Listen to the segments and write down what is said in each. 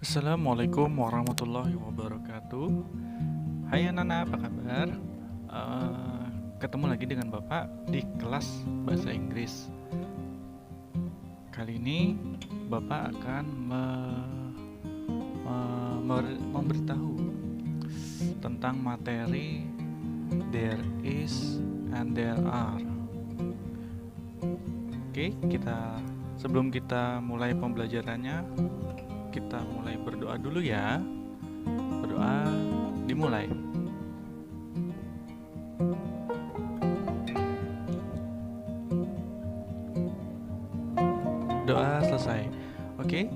Assalamualaikum warahmatullahi wabarakatuh. Hai Nana, apa kabar? Eh, Ketemu lagi dengan Bapak di kelas Bahasa Inggris. Kali ini Bapak akan memberitahu tentang materi there is and there are. Oke, sebelum kita mulai pembelajarannya, kita mulai berdoa dulu ya. Berdoa dimulai. Doa selesai. Oke,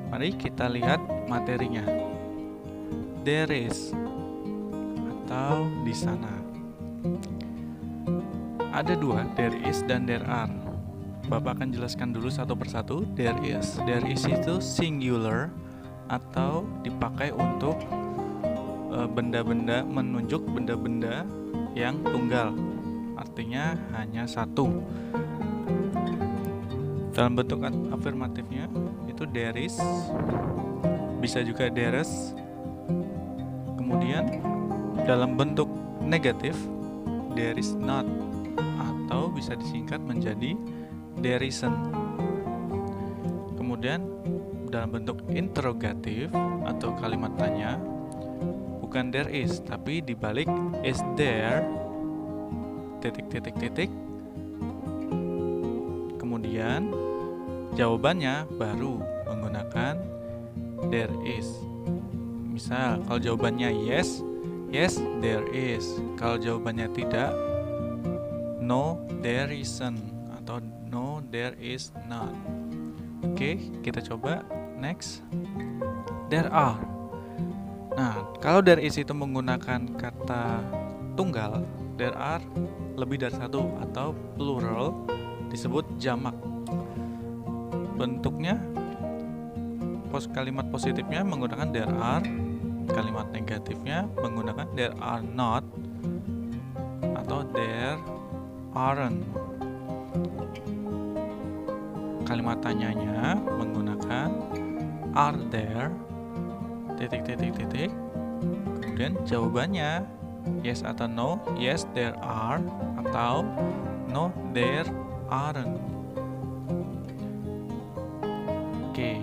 mari kita lihat materinya. There is atau di sana. Ada dua, there is dan there are. Bapak akan jelaskan dulu satu persatu. There is itu singular atau dipakai untuk benda-benda, menunjuk benda-benda yang tunggal. Artinya hanya satu. Dalam bentuk afirmatifnya itu there is, bisa juga there's. Kemudian dalam bentuk negatif there is not, atau bisa disingkat menjadi there isn't. Kemudian dalam bentuk interrogatif atau kalimat tanya, bukan there is tapi dibalik is there titik titik titik. Kemudian jawabannya baru menggunakan there is. Misal kalau jawabannya yes, yes there is. Kalau jawabannya tidak, no there isn't atau no there is not. Oke, kita coba next. There are. Nah, kalau there is itu menggunakan kata tunggal, there are lebih dari satu atau plural, disebut jamak. Bentuknya kalimat positifnya menggunakan there are, kalimat negatifnya menggunakan there are not atau there aren't. Kalimat tanyanya menggunakan are there titik titik titik. Kemudian jawabannya yes atau no, yes there are atau no there aren't. Oke.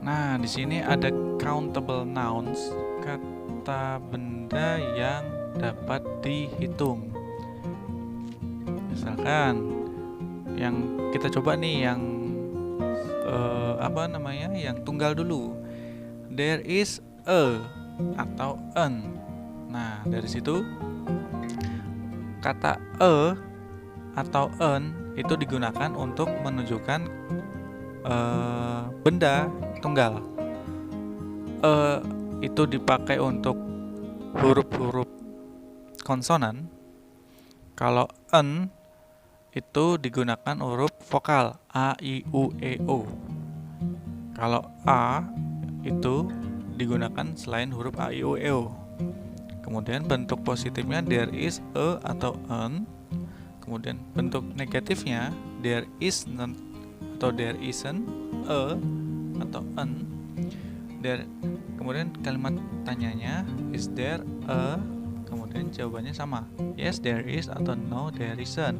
Nah, di sini ada countable nouns, kata benda yang dapat dihitung. Misalkan yang kita coba nih yang yang tunggal dulu. There is a atau an. Nah, dari situ kata a atau an itu digunakan untuk menunjukkan benda tunggal. Itu dipakai untuk huruf-huruf konsonan. Kalau an itu digunakan huruf vokal a, i, u, e, o. Kalau a itu digunakan selain huruf a, i, u, e, o. Kemudian bentuk positifnya there is a atau an. Kemudian bentuk negatifnya there is not atau there isn't a atau an. Kemudian kalimat tanyanya is there a, kemudian jawabannya sama, yes there is atau no there isn't.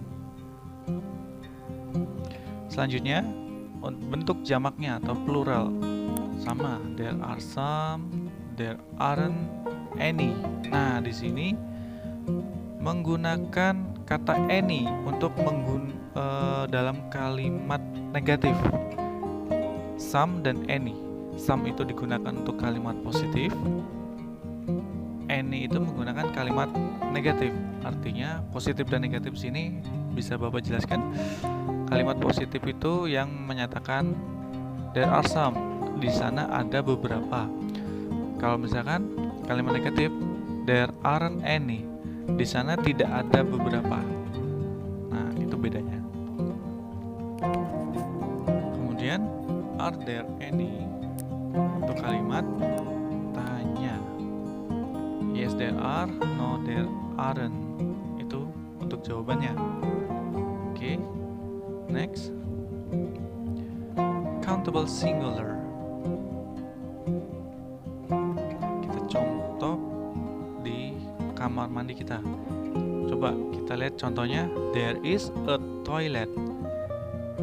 Selanjutnya bentuk jamaknya atau plural sama, there are some, there aren't any. Nah, di sini menggunakan kata any untuk dalam kalimat negatif. Some dan any. Some itu digunakan untuk kalimat positif. Any itu menggunakan kalimat negatif. Artinya positif dan negatif sini bisa Bapak jelaskan. Kalimat positif itu yang menyatakan there are some, di sana ada beberapa. Kalau misalkan kalimat negatif there aren't any, di sana tidak ada beberapa. Nah, itu bedanya. Kemudian are there any untuk kalimat tanya. Yes there are, no there aren't. Itu untuk jawabannya. Oke. Next, countable singular. kamar mandi kita. Coba kita lihat contohnya. There is a toilet.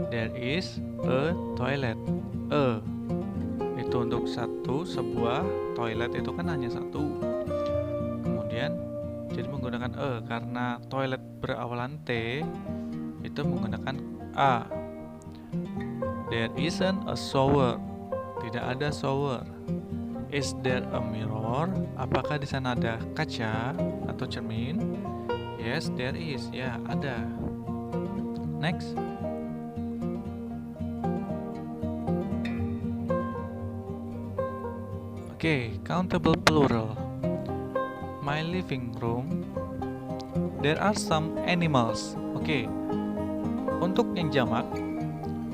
There is a toilet. Itu untuk sebuah toilet itu kan hanya satu. Kemudian jadi menggunakan karena toilet berawalan T itu menggunakan A. There isn't a shower. Tidak ada shower. Is there a mirror? Apakah di sana ada kaca atau cermin? Yes, there is. Ya, ada. Next. Oke, countable plural. My living room. There are some animals. Oke. Untuk yang jamak,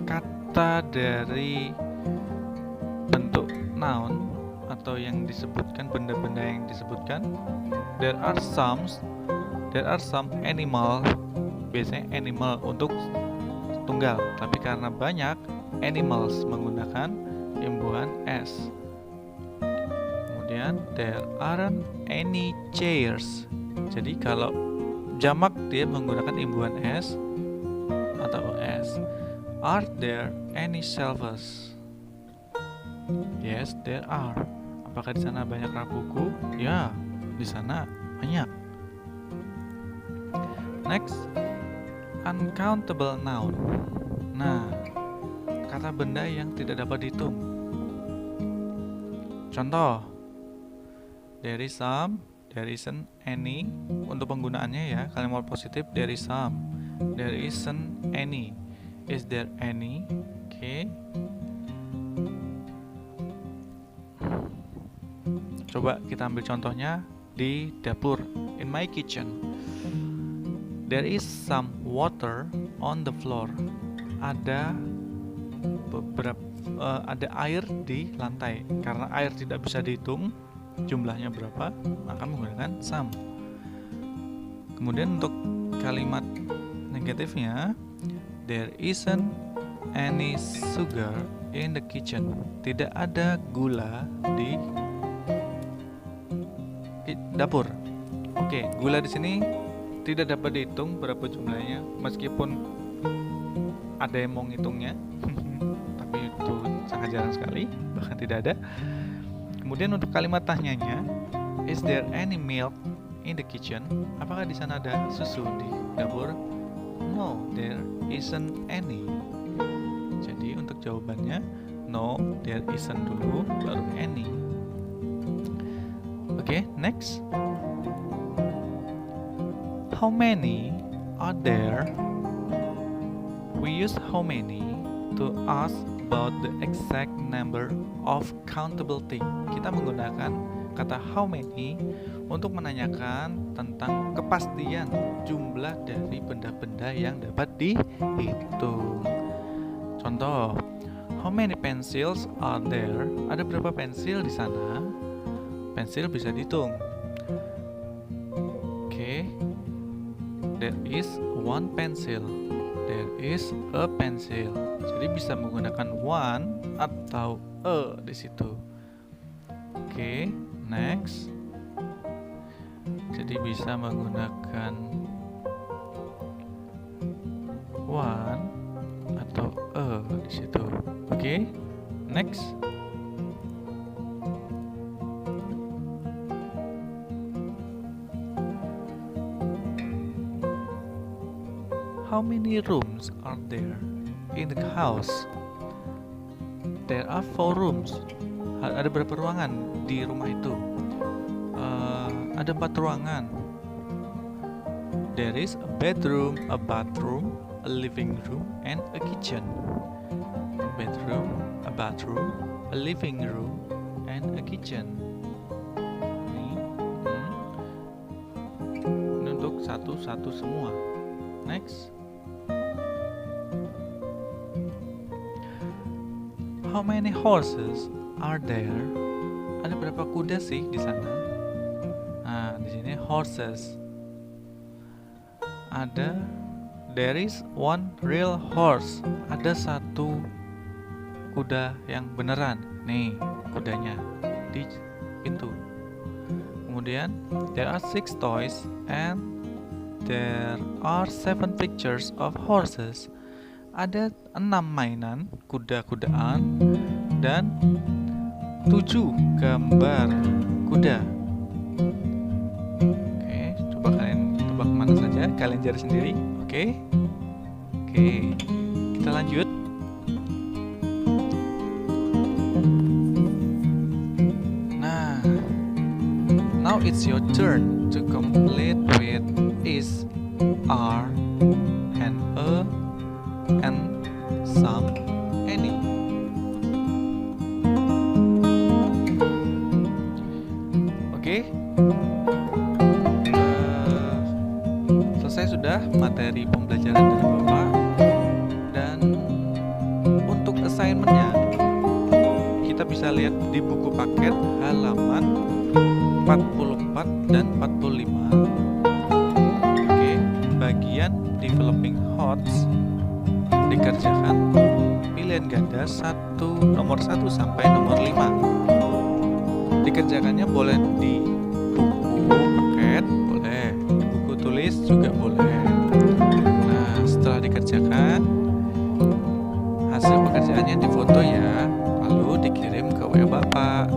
kata dari bentuk noun atau yang disebutkan, benda-benda yang disebutkan, there are some animal. Biasanya animal untuk tunggal, tapi karena banyak, animals menggunakan imbuhan s. Kemudian there aren't any chairs. Jadi kalau jamak dia menggunakan imbuhan s atau s. Are there any shelves? Yes, there are. Apakah di sana banyak rak buku? Ya, di sana banyak. Next, uncountable noun. Nah, kata benda yang tidak dapat dihitung. Contoh, there is some, there isn't any. Untuk penggunaannya ya, kalimat positif there is some, there isn't any, is there any. Oke. Coba kita ambil contohnya di dapur. In my kitchen. There is some water on the floor. Ada air di lantai. Karena air tidak bisa dihitung jumlahnya berapa, maka menggunakan some. Kemudian untuk kalimat negatifnya, there isn't any sugar in the kitchen. Tidak ada gula di dapur. Oke, gula di sini tidak dapat dihitung berapa jumlahnya, meskipun ada yang mau ngitungnya, tapi itu sangat jarang sekali, bahkan tidak ada. Kemudian untuk kalimat tanyanya, is there any milk in the kitchen? Apakah di sana ada susu di dapur? No, there isn't any. Jadi untuk jawabannya, no, there isn't dulu, baru any. Okay, next. How many are there? We use how many to ask about the exact number of countable things. Kita menggunakan kata how many untuk menanyakan tentang kepastian jumlah dari benda-benda yang dapat dihitung. Contoh, how many pencils are there? Ada berapa pensil di sana? Pensil bisa dihitung. Oke. There is one pencil. There is a pencil. Jadi bisa menggunakan one atau a di situ. Oke, next. Jadi bisa menggunakan one atau a di situ. Oke, next. How many rooms are there in the house? There are 4 rooms. Ada berapa ruangan di rumah itu? Ada 4 ruangan. There is a bedroom, a bathroom, a living room, and a kitchen. A bedroom, a bathroom, a living room, and a kitchen. Ini untuk satu-satu semua. Next. How many horses are there? Ada berapa kuda sih di sana? Nah, di sini horses. Ada, there is one real horse. Ada satu kuda yang beneran. Nih, kudanya di pintu. Kemudian, there are 6 toys and there are 7 pictures of horses. Ada 6 mainan kuda-kudaan dan 7 gambar kuda. Oke, coba kalian tebak mana saja, kalian cari sendiri. Oke, kita lanjut. Nah, now it's your turn to complete with is, are, and a, and some, any. Oke, selesai sudah materi pembelajaran dari Bapak. Dan untuk assignmentnya kita bisa lihat di buku paket halaman 44 dan 45. Oke, bagian developing HOTS dikerjakan pilihan ganda nomor 1 sampai nomor 5. Dikerjakannya boleh di buku paket, boleh di buku tulis juga boleh. Nah, setelah dikerjakan, hasil pekerjaannya difoto ya, lalu dikirim ke WA Bapak.